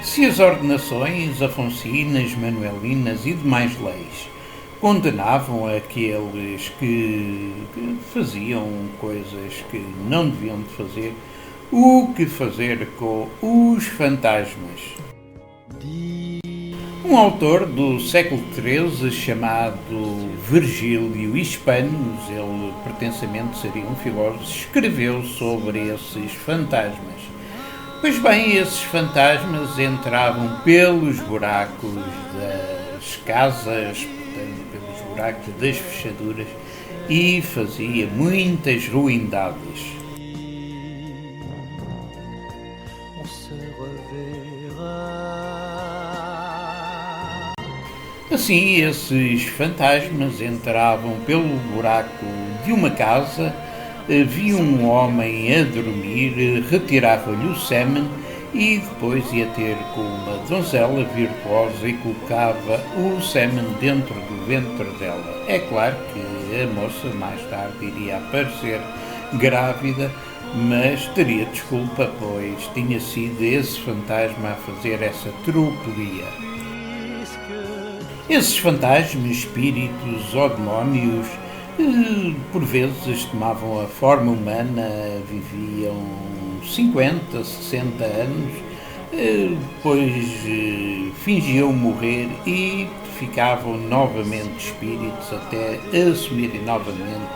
Se as ordenações afonsinas, manuelinas e demais leis condenavam aqueles que faziam coisas que não deviam de fazer, o que fazer com os fantasmas? Um autor do século XIII chamado Virgílio Hispanos, ele pretensamente seria um filósofo, escreveu sobre esses fantasmas. Pois bem, esses fantasmas entravam pelos buracos das casas, portanto, pelos buracos das fechaduras e fazia muitas ruindades. Assim, esses fantasmas entravam pelo buraco de uma casa, viam um homem a dormir, retirava-lhe o sêmen e depois ia ter com uma donzela virtuosa e colocava o sêmen dentro do ventre dela. É claro que a moça mais tarde iria aparecer grávida, mas teria desculpa, pois tinha sido esse fantasma a fazer essa tropelía. Esses fantasmas, espíritos ou demónios, por vezes tomavam a forma humana, viviam 50, 60 anos, depois fingiam morrer e ficavam novamente espíritos até assumirem novamente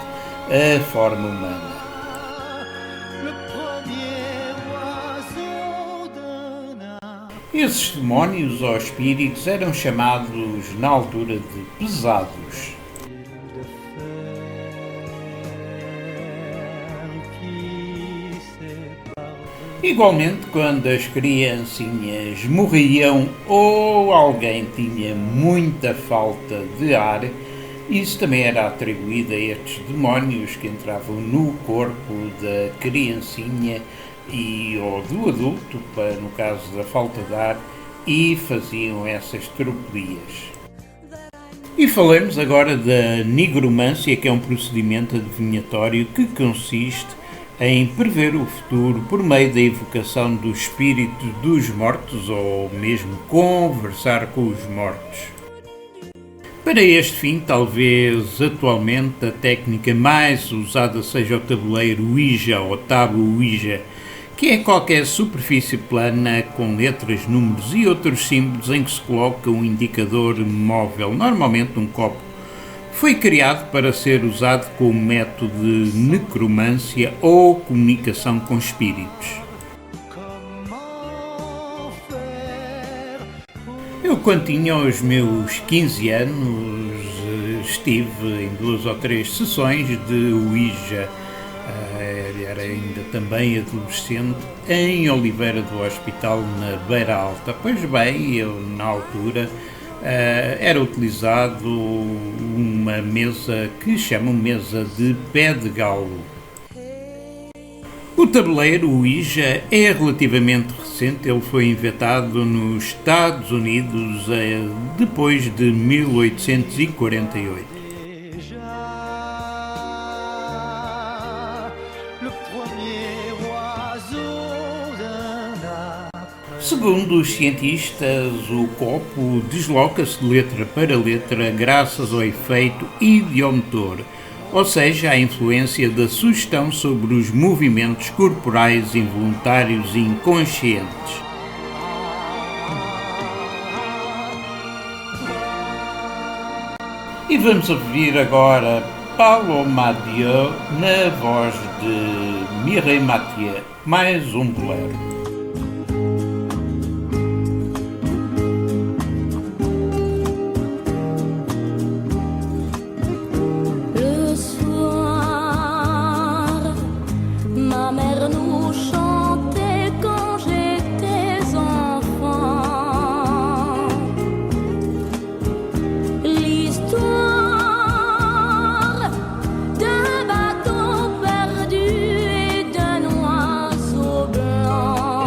a forma humana. Esses demónios ou espíritos eram chamados na altura de pesados. Igualmente, quando as criancinhas morriam ou alguém tinha muita falta de ar, isso também era atribuído a estes demónios que entravam no corpo da criancinha ou do adulto, no caso da falta de ar, e faziam essas tropelias. E falemos agora da nigromância, que é um procedimento adivinhatório que consiste em prever o futuro por meio da evocação do espírito dos mortos ou mesmo conversar com os mortos. Para este fim, talvez atualmente a técnica mais usada seja o tabuleiro Ouija ou tábua Ouija, que é qualquer superfície plana com letras, números e outros símbolos em que se coloca um indicador móvel, normalmente um copo. Foi criado para ser usado como método de necromância ou comunicação com espíritos. Eu, quando tinha os meus 15 anos, estive em 2 ou 3 sessões de Ouija. Era ainda também adolescente, em Oliveira do Hospital, na Beira Alta. Pois bem, eu, na altura, era utilizado uma mesa que chamam mesa de pé de galo. O tabuleiro Ouija é relativamente recente, ele foi inventado nos Estados Unidos depois de 1848. Segundo os cientistas, o copo desloca-se de letra para letra graças ao efeito idiomotor, ou seja, à influência da sugestão sobre os movimentos corporais involuntários e inconscientes. E vamos ouvir agora Paloma Dieu na voz de Mireille Mathieu, mais um bolero. D'un bateau perdu et d'un oiseau blanc.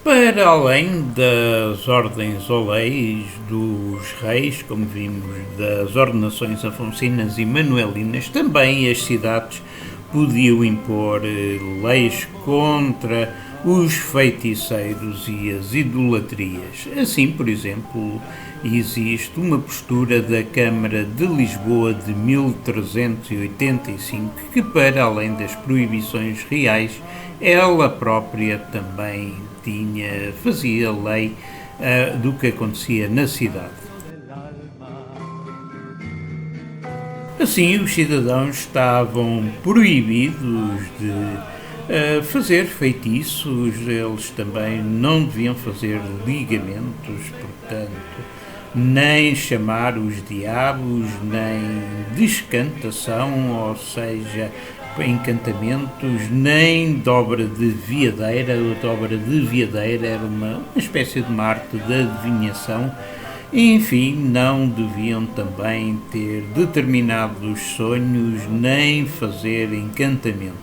Para além das ordens ou leis dos reis, como vimos, das ordenações afonsinas e manuelinas, também as cidades podiam impor leis contra os feiticeiros e as idolatrias. Assim, por exemplo, existe uma postura da Câmara de Lisboa de 1385 que, para além das proibições reais, ela própria também fazia lei do que acontecia na cidade. Assim, os cidadãos estavam proibidos de fazer feitiços, eles também não deviam fazer ligamentos, portanto, nem chamar os diabos, nem descantação, ou seja, encantamentos, nem dobra de viadeira. A dobra de viadeira era uma espécie de uma arte da adivinhação. Enfim, não deviam também ter determinados sonhos, nem fazer encantamentos.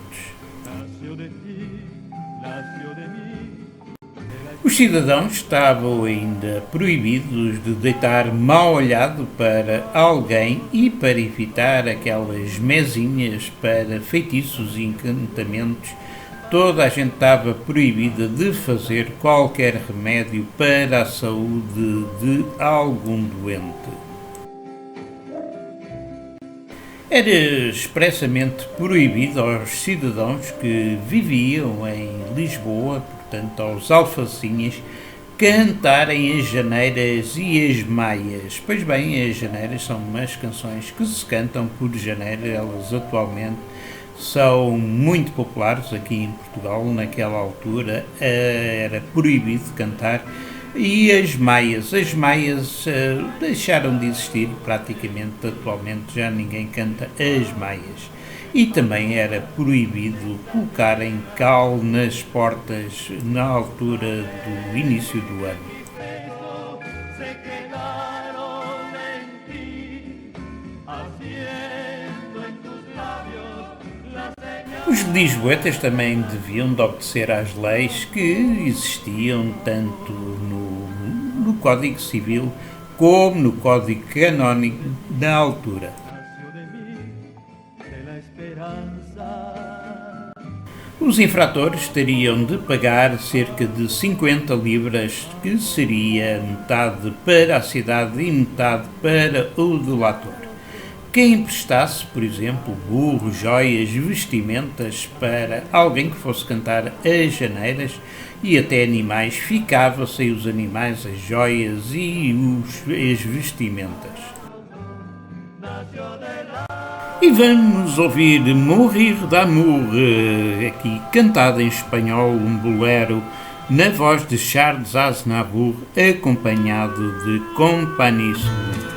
Os cidadãos estavam ainda proibidos de deitar mal olhado para alguém e, para evitar aquelas mesinhas para feitiços e encantamentos, toda a gente estava proibida de fazer qualquer remédio para a saúde de algum doente. Era expressamente proibido aos cidadãos que viviam em Lisboa, portanto aos alfacinhas, cantarem as janeiras e as maias. Pois bem, as janeiras são umas canções que se cantam por janeiro, elas atualmente são muito populares aqui em Portugal. Naquela altura era proibido cantar. E as maias deixaram de existir praticamente, atualmente já ninguém canta as maias. E também era proibido colocarem cal nas portas na altura do início do ano. Os lisboetas também deviam de obedecer às leis que existiam tanto no Código Civil como no Código Canónico da altura. Os infratores teriam de pagar cerca de 50 libras, que seria metade para a cidade e metade para o delator. Quem emprestasse, por exemplo, burros, joias, vestimentas para alguém que fosse cantar as janeiras e até animais, ficava sem os animais, as joias e as vestimentas. E vamos ouvir Mourir d'Amour, aqui cantado em espanhol, um bolero na voz de Charles Aznavour, acompanhado de Compagnie Sourde.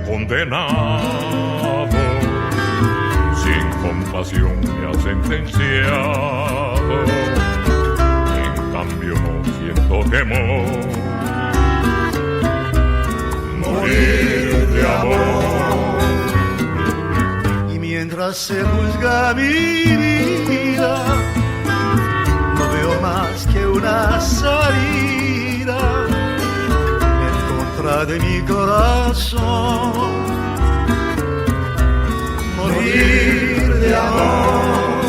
Condenado, sin compasión me ha sentenciado, en cambio no siento temor, morir de amor. Y mientras se juzga mi vida, no veo más que una salida en contra de mi corazón. Morir de amor,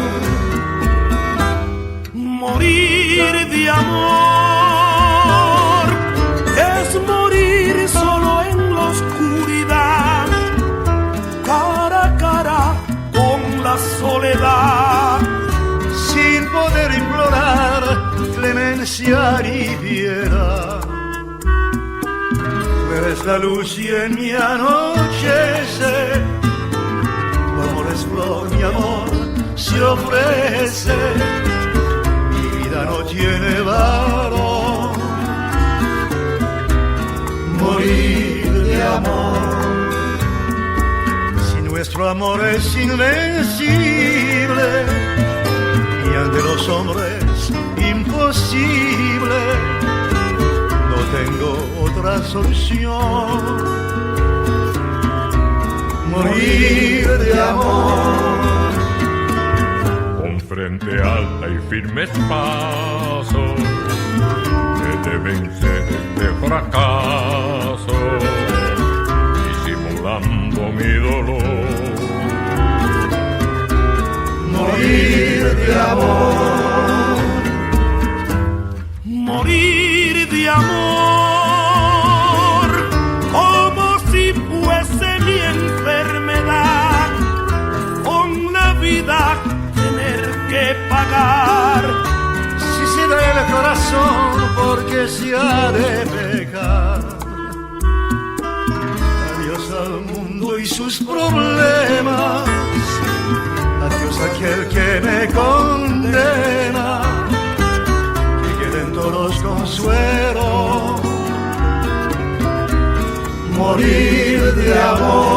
morir de amor es morir solo en la oscuridad, cara a cara con la soledad, sin poder implorar clemencia ni piedad. Tú eres la luz y en mi anochecer flor, mi amor, se ofrece, mi vida no tiene valor. Morir de amor. Si nuestro amor es invencible y ante los hombres imposible, no tengo otra solución. Morir de amor. Con frente alta y firmes pasos, he de vencer este fracaso, disimulando mi dolor. Morir de amor. Morir de amor, como si fuese mi enfermedad, con la vida tener que pagar. Si se da el corazón porque se ha de pecar. Adiós al mundo y sus problemas, adiós a aquel que me condena, que queden todos consuelos. Morir de amor.